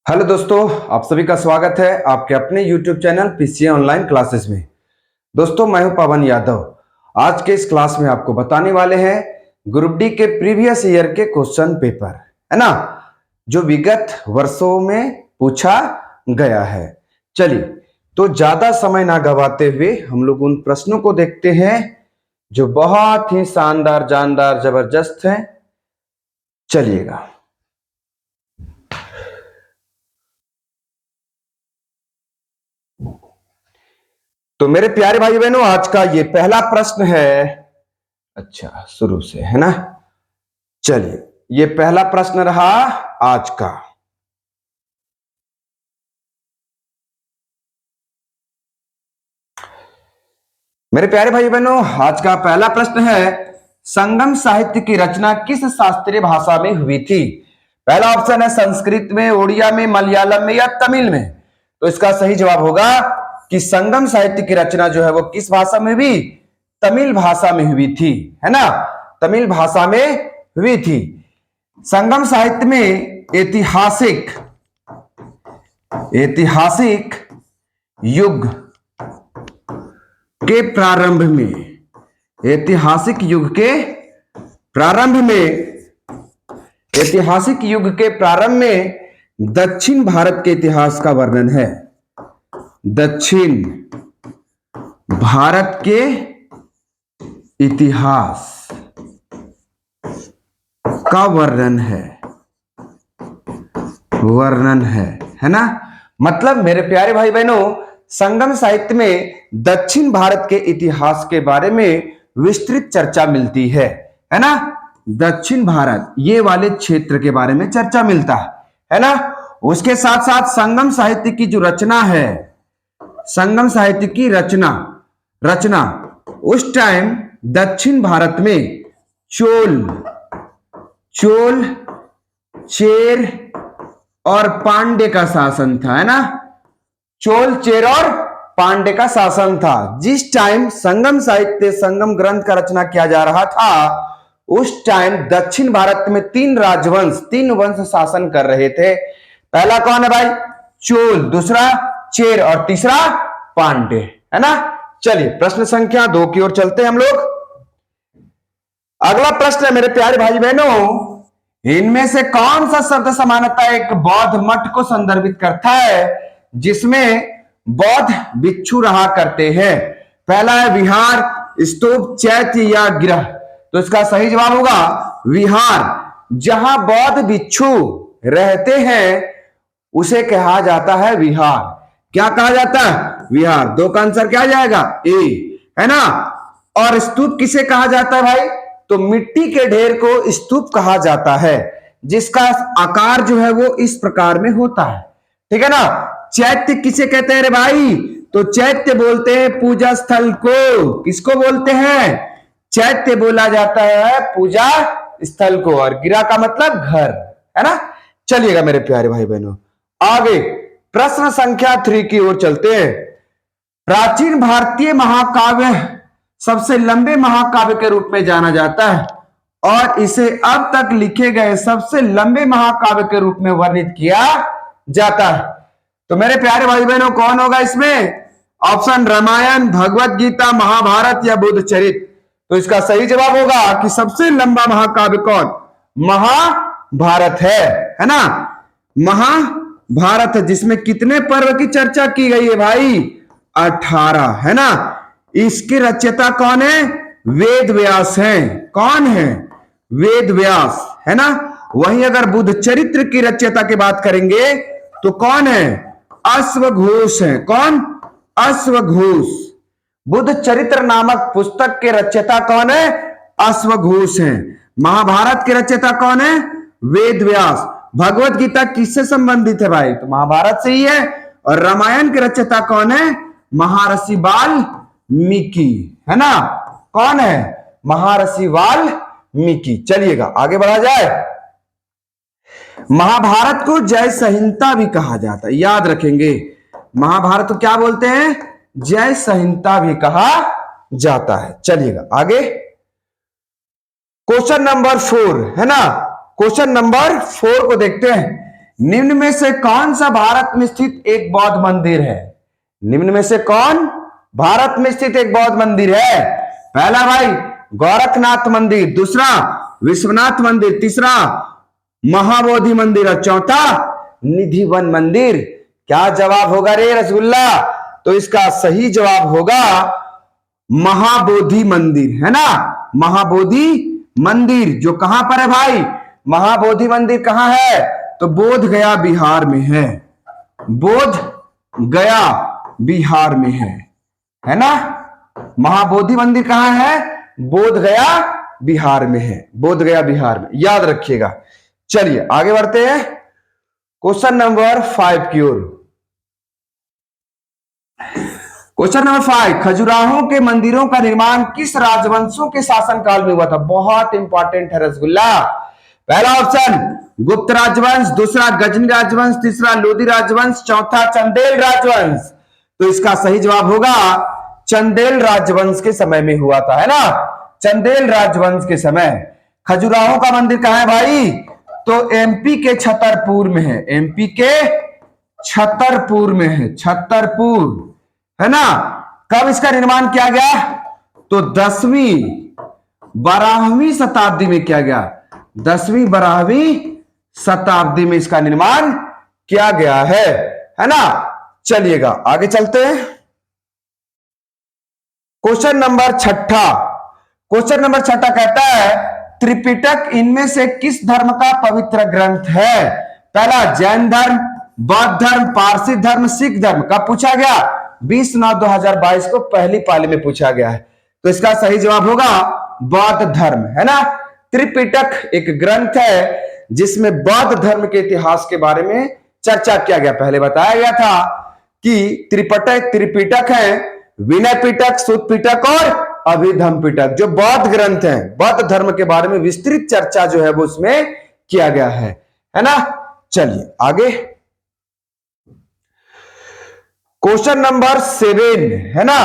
Hello दोस्तों, आप सभी का स्वागत है आपके अपने YouTube channel PCA online classes में। दोस्तों, मैं हूं पवन यादव। आज के इस क्लास में आपको बताने वाले हैं ग्रुप डी के प्रीवियस ईयर के क्वेश्चन पेपर, है ना, जो विगत वर्षों में पूछा गया है। चलिए, तो ज्यादा समय ना गवाते हुए हम लोग उन प्रश्नों को देखते हैं जो बहुत ही शानदार, जानदार, जबरदस्त हैं। चलिएगा। तो मेरे प्यारे भाई बहनों, आज का ये पहला प्रश्न है। अच्छा, शुरू से है ना। चलिए, ये पहला प्रश्न रहा आज का। मेरे प्यारे भाई बहनों, आज का पहला प्रश्न है, संगम साहित्य की रचना किस शास्त्रीय भाषा में हुई थी? पहला ऑप्शन है संस्कृत में, ओडिया में, मलयालम में या तमिल में। तो इसका सही जवाब होगा कि संगम साहित्य की रचना जो है वो किस भाषा में हुई? तमिल भाषा में हुई थी, है ना। तमिल भाषा में हुई थी। संगम साहित्य में ऐतिहासिक युग के प्रारंभ में, ऐतिहासिक युग के प्रारंभ में दक्षिण भारत के इतिहास का वर्णन है। दक्षिण भारत के इतिहास का वर्णन है ना। मतलब मेरे प्यारे भाई बहनों, संगम साहित्य में दक्षिण भारत के इतिहास के बारे में विस्तृत चर्चा मिलती है ना। दक्षिण भारत ये वाले क्षेत्र के बारे में चर्चा मिलता है ना। उसके साथ साथ संगम साहित्य की जो रचना है, संगम साहित्य की रचना उस टाइम दक्षिण भारत में चोल, चेर और पांडे का शासन था, है ना। चोल, चेर और पांडे का शासन था। जिस टाइम संगम साहित्य, संगम ग्रंथ का रचना किया जा रहा था, उस टाइम दक्षिण भारत में तीन वंश शासन कर रहे थे। पहला कौन है भाई? चोल, दूसरा चेर और तीसरा पांडे, है ना। चलिए, प्रश्न संख्या 2 की ओर चलते हैं हम लोग। अगला प्रश्न है मेरे प्यारे भाई बहनों, इनमें से कौन सा शब्द सामान्यतः एक बौद्ध मठ को संदर्भित करता है जिसमें बौद्ध भिक्षु रहा करते हैं? पहला है विहार, स्तूप, चैत्य या गृह। तो इसका सही जवाब होगा विहार। जहां बौद्ध भिक्षु रहते हैं उसे कहा जाता है विहार। क्या कहा जाता है? विहार। 2 का आंसर क्या आ जाएगा? ए, है ना। और स्तूप किसे कहा जाता है भाई? तो मिट्टी के ढेर को स्तूप कहा जाता है, जिसका आकार जो है वो इस प्रकार में होता है, ठीक है ना। चैत्य किसे कहते हैं रे भाई? तो चैत्य बोलते हैं पूजा स्थल को। किसको बोलते हैं? चैत्य बोला जाता है पूजा स्थल को। और गिरा का मतलब घर, है ना। चलिएगा मेरे प्यारे भाई बहनों, आगे प्रश्न संख्या 3 की ओर चलते हैं। प्राचीन भारतीय महाकाव्य सबसे लंबे महाकाव्य के रूप में जाना जाता है और इसे अब तक लिखे गए सबसे लंबे महाकाव्य के रूप में वर्णित किया जाता है। तो मेरे प्यारे भाई बहनों, कौन होगा इसमें? ऑप्शन रामायण, भगवत गीता, महाभारत या बुद्ध चरित। तो इसका सही जवाब होगा कि सबसे लंबा महाकाव्य कौन? महाभारत है ना। महाभारत, जिसमें कितने पर्व की चर्चा की गई है भाई? 18, है ना। इसके रचयिता कौन है? वेद व्यास हैं। कौन है? वेद व्यास, है ना। वहीं अगर बुद्ध चरित्र की रचयिता की बात करेंगे तो कौन है? अश्वघोष है। कौन? अश्वघोष। बुद्ध चरित्र नामक पुस्तक के रचयिता कौन है? अश्वघोष हैं। महाभारत के रचयिता कौन है? वेद व्यास। भगवत गीता किससे संबंधित है भाई? तो महाभारत से ही है। और रामायण के रचयिता कौन है? महर्षि वाल्मीकि, है ना। कौन है? महर्षि वाल्मीकि। चलिएगा, आगे बढ़ा जाए। महाभारत को जय संहिता भी कहा जाता है, याद रखेंगे। महाभारत को क्या बोलते हैं? जय संहिता भी कहा जाता है। चलिएगा आगे, क्वेश्चन नंबर 4, है ना। क्वेश्चन नंबर 4 को देखते हैं। निम्न में से कौन सा भारत में स्थित एक बौद्ध मंदिर है? निम्न में से कौन भारत में स्थित एक बौद्ध मंदिर है? पहला भाई गोरखनाथ मंदिर, दूसरा विश्वनाथ मंदिर, तीसरा महाबोधि मंदिर और चौथा निधिवन मंदिर। क्या जवाब होगा रे रसगुल्ला? तो इसका सही जवाब होगा महाबोधि मंदिर, है ना। महाबोधि मंदिर जो कहां पर है भाई? महाबोधि मंदिर कहां है? तो बोध गया बिहार में है। बोध गया बिहार में है ना। महाबोधि मंदिर कहां है? बोध गया बिहार में है। बोध गया बिहार में, याद रखिएगा। चलिए आगे बढ़ते हैं क्वेश्चन नंबर 5 की ओर। क्वेश्चन नंबर 5, खजुराहो के मंदिरों का निर्माण किस राजवंशों के शासनकाल में हुआ था? बहुत इंपॉर्टेंट है रसगुल्ला। पहला ऑप्शन गुप्त राजवंश, दूसरा गजनी राजवंश, तीसरा लोधी राजवंश, चौथा चंदेल राजवंश। तो इसका सही जवाब होगा चंदेल राजवंश के समय में हुआ था, है ना। चंदेल राजवंश के समय। खजुराहो का मंदिर कहां है भाई? तो एमपी के छतरपुर में है। एमपी के छतरपुर में है। छतरपुर, है ना। कब इसका निर्माण किया गया? तो 10वीं 12वीं शताब्दी में किया गया। 10वीं 12वीं शताब्दी में इसका निर्माण किया गया है ना। चलिएगा आगे चलते हैं। Question number 6। क्वेश्चन नंबर 6 कहता है त्रिपिटक इनमें से किस धर्म का पवित्र ग्रंथ है? पहला जैन धर्म, बौद्ध धर्म, पारसी धर्म, सिख धर्म। कब पूछा गया? 20/9/2022 को पहली पाली में पूछा गया है। तो इसका सही जवाब होगा बौद्ध धर्म, है ना। त्रिपिटक एक ग्रंथ है जिसमें बौद्ध धर्म के इतिहास के बारे में चर्चा किया गया। पहले बताया गया था कि त्रिपिटक है विनय पिटक, सुत पिटक और अभिधम पिटक, जो बौद्ध ग्रंथ हैं। बौद्ध धर्म के बारे में विस्तृत चर्चा जो है वो उसमें किया गया है ना। चलिए आगे क्वेश्चन नंबर 7 है ना।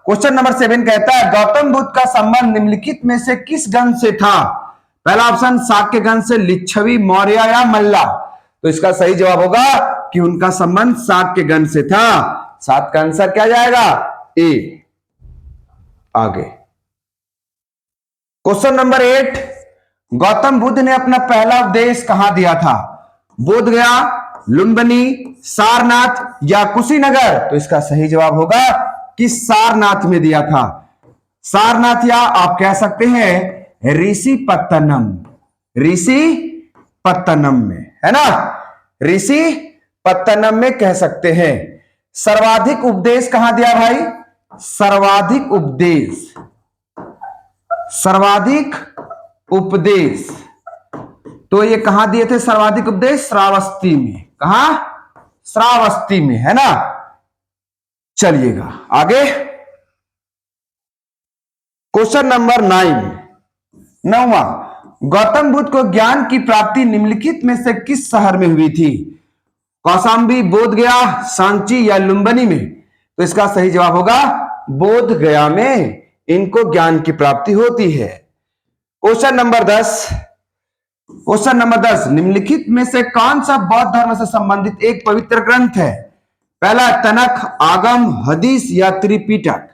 क्वेश्चन नंबर 7 कहता है गौतम बुद्ध का संबंध निम्नलिखित में से किस गण से था? पहला ऑप्शन शाक्य गण से, लिच्छवी, मौर्य या मल्ला। तो इसका सही जवाब होगा कि उनका संबंध शाक्य गण से था। 7 का आंसर क्या जाएगा? ए। आगे क्वेश्चन नंबर 8, गौतम बुद्ध ने अपना पहला उपदेश कहां दिया था? बोध गया, लुम्बिनी, सारनाथ या कुशीनगर। तो इसका सही जवाब होगा कि सारनाथ में दिया था। सारनाथ या आप कह सकते हैं ऋषिपत्तनम। ऋषिपत्तनम में, है ना। ऋषिपत्तनम में कह सकते हैं। सर्वाधिक उपदेश कहां दिया भाई? सर्वाधिक उपदेश, सर्वाधिक उपदेश तो ये कहां दिए थे? सर्वाधिक उपदेश श्रावस्ती में। कहां? श्रावस्ती में, है ना। चलिएगा आगे क्वेश्चन नंबर 9वां, गौतम बुद्ध को ज्ञान की प्राप्ति निम्नलिखित में से किस शहर में हुई थी? कौशाम्बी, बोध गया, सांची या लुम्बिनी में। तो इसका सही जवाब होगा बोध गया में इनको ज्ञान की प्राप्ति होती है। क्वेश्चन नंबर 10, क्वेश्चन नंबर 10, निम्नलिखित में से कौन सा बौद्ध धर्म से संबंधित एक पवित्र ग्रंथ है? पहला तनख, आगम, हदीस या त्रिपिटक।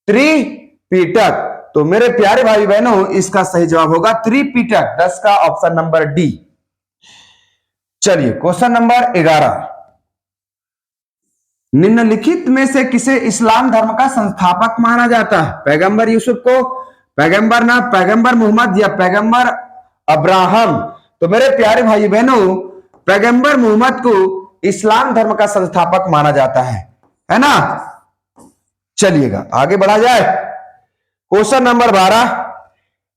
त्रिपिटक। तो मेरे प्यारे भाई बहनों इसका सही जवाब होगा त्रिपिटक। 10 का ऑप्शन नंबर डी। चलिए क्वेश्चन नंबर 11, निम्नलिखित में से किसे इस्लाम धर्म का संस्थापक माना जाता है? पैगंबर यूसुफ को, पैगंबर ना, पैगंबर मोहम्मद या पैगंबर अब्राहम। तो मेरे प्यारे भाई बहनों पैगंबर मोहम्मद को इस्लाम धर्म का संस्थापक माना जाता है ना। चलिएगा आगे बढ़ा जाए। क्वेश्चन नंबर 12,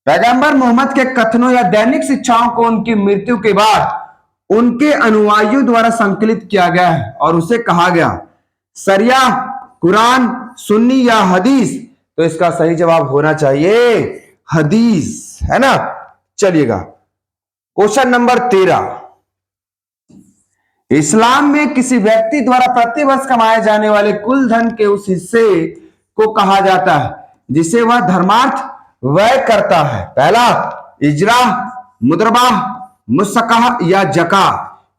पैगंबर मोहम्मद के कथनों या दैनिक शिक्षाओं को उनकी मृत्यु के बाद उनके अनुयायियों द्वारा संकलित किया गया है और उसे कहा गया शरिया, कुरान, सुन्नी या हदीस। तो इसका सही जवाब होना चाहिए हदीस, है ना। चलिएगा क्वेश्चन नंबर 13, इस्लाम में किसी व्यक्ति द्वारा प्रतिवर्ष कमाए जाने वाले कुल धन के उस हिस्से को कहा जाता है जिसे वह धर्मार्थ व्यय करता है? पहला इजरा, मुद्रबा, मुसक्का या जका।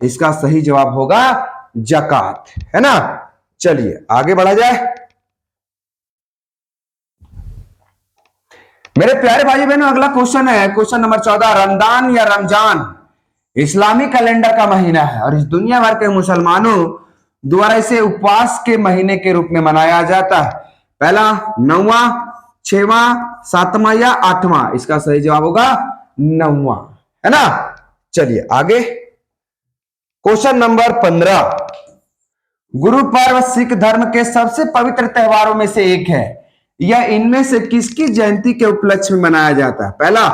इसका सही जवाब होगा ज़कात, है ना। चलिए आगे बढ़ा जाए। मेरे प्यारे भाई बहनों, अगला क्वेश्चन है क्वेश्चन नंबर 14। रमजान या रमजान इस्लामी कैलेंडर का महीना है और इस दुनिया भर के मुसलमानों द्वारा इसे उपवास के महीने के रूप में मनाया जाता है। पहला, 9वां, 6वां, 7वां या 8वां? इसका सही जवाब होगा 9वां, है ना। चलिए आगे क्वेश्चन नंबर 15। गुरु पर्व सिख धर्म के सबसे पवित्र त्योहारों में से एक है। यह इनमें से किसकी जयंती के उपलक्ष्य में मनाया जाता है? पहला,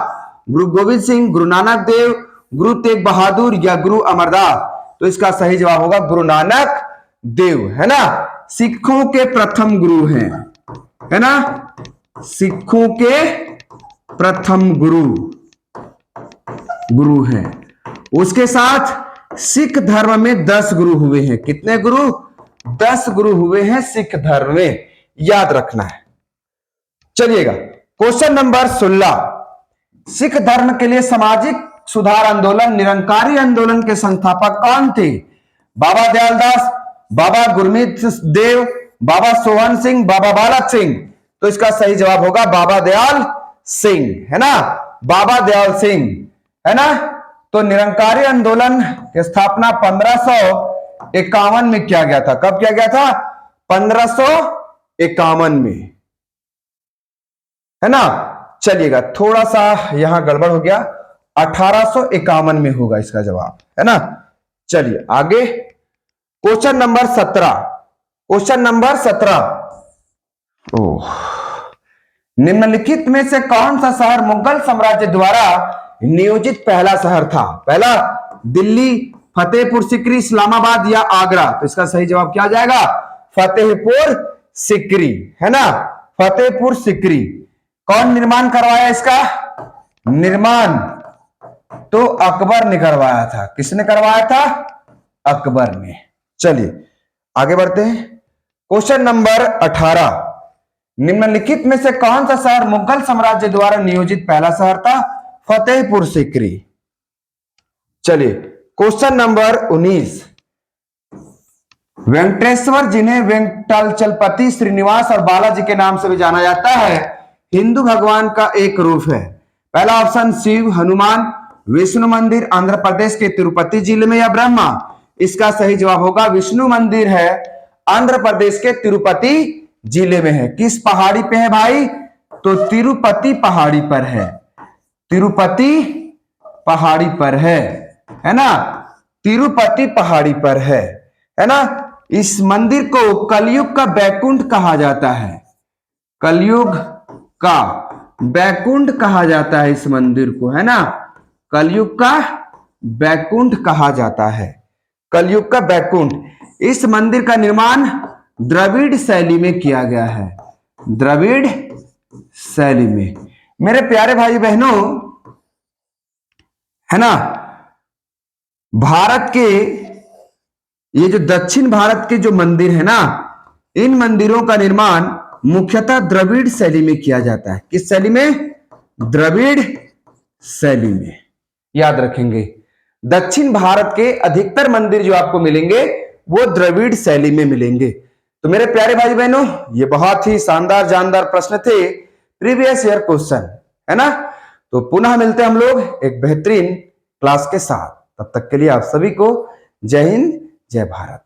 गुरु गोविंद सिंह, गुरु नानक देव, गुरु तेग बहादुर या गुरु अमरदास? तो इसका सही जवाब होगा गुरु नानक देव, है ना। सिखों के प्रथम गुरु हैं, है ना। सिखों के प्रथम गुरु हैं। उसके साथ सिख धर्म में 10 गुरु हुए हैं। कितने गुरु? 10 गुरु हुए हैं सिख धर्म में, याद रखना है। चलिएगा क्वेश्चन नंबर 16। सिख धर्म के लिए सामाजिक सुधार आंदोलन, निरंकारी आंदोलन के संस्थापक कौन थे? बाबा दयालदास, बाबा गुरमीत देव, बाबा सोहन सिंह, बाबा बालक सिंह? तो इसका सही जवाब होगा बाबा दयाल सिंह, है ना। बाबा दयाल सिंह, है ना। तो निरंकारी आंदोलन की स्थापना 1551 में किया गया था। कब किया गया था? 1551 में, है ना। चलिएगा थोड़ा सा यहां गड़बड़ हो गया, 1851 में होगा इसका जवाब, है ना। चलिए आगे क्वेश्चन नंबर 17। Question number 17। निम्नलिखित में से कौन सा शहर मुगल साम्राज्य द्वारा नियोजित पहला शहर था? पहला, दिल्ली, फतेहपुर सिकरी, इस्लामाबाद या आगरा? तो इसका सही जवाब क्या जाएगा? फतेहपुर सिकरी, है ना। फतेहपुर सिकरी। कौन निर्माण करवाया इसका? निर्माण तो अकबर ने करवाया था। किसने करवाया था? अकबर ने। चलिए आगे बढ़ते हैं। Question number 18। निम्नलिखित में से कौन सा शहर मुगल साम्राज्य द्वारा नियोजित पहला शहर था? फतेहपुर सिकरी। चलिए क्वेश्चन नंबर 19। वेंकटेश्वर, जिन्हें वेंकटाचलपति, श्रीनिवास और बालाजी के नाम से भी जाना जाता है, हिंदू भगवान का एक रूप है। पहला ऑप्शन शिव, हनुमान, विष्णु मंदिर आंध्र प्रदेश के तिरुपति जिले में या ब्रह्मा? इसका सही जवाब होगा विष्णु मंदिर है, आंध्र प्रदेश के तिरुपति जिले में है। किस पहाड़ी पे है भाई? तो तिरुपति पहाड़ी पर है। तिरुपति पहाड़ी पर है ना। तिरुपति पहाड़ी पर है ना। इस मंदिर को कलयुग का बैकुंठ कहा जाता है। कलयुग का बैकुंठ कहा जाता है इस मंदिर को, है ना। कलयुग का बैकुंठ कहा जाता है। कलयुग का बैकुंठ। इस मंदिर का निर्माण द्रविड़ शैली में किया गया है। द्रविड़ शैली में। मेरे प्यारे भाई बहनों, है ना, भारत के ये जो दक्षिण भारत के जो मंदिर है ना, इन मंदिरों का निर्माण मुख्यतः द्रविड़ शैली में किया जाता है। किस शैली में? द्रविड़ शैली में। याद रखेंगे, दक्षिण भारत के अधिकतर मंदिर जो आपको मिलेंगे वो द्रविड़ शैली में मिलेंगे। तो मेरे प्यारे भाई बहनों, ये बहुत ही शानदार जानदार प्रश्न थे, प्रीवियस ईयर क्वेश्चन, है ना। तो पुनः मिलते हैं हम लोग एक बेहतरीन क्लास के साथ। तब तक के लिए आप सभी को जय हिंद, जय भारत।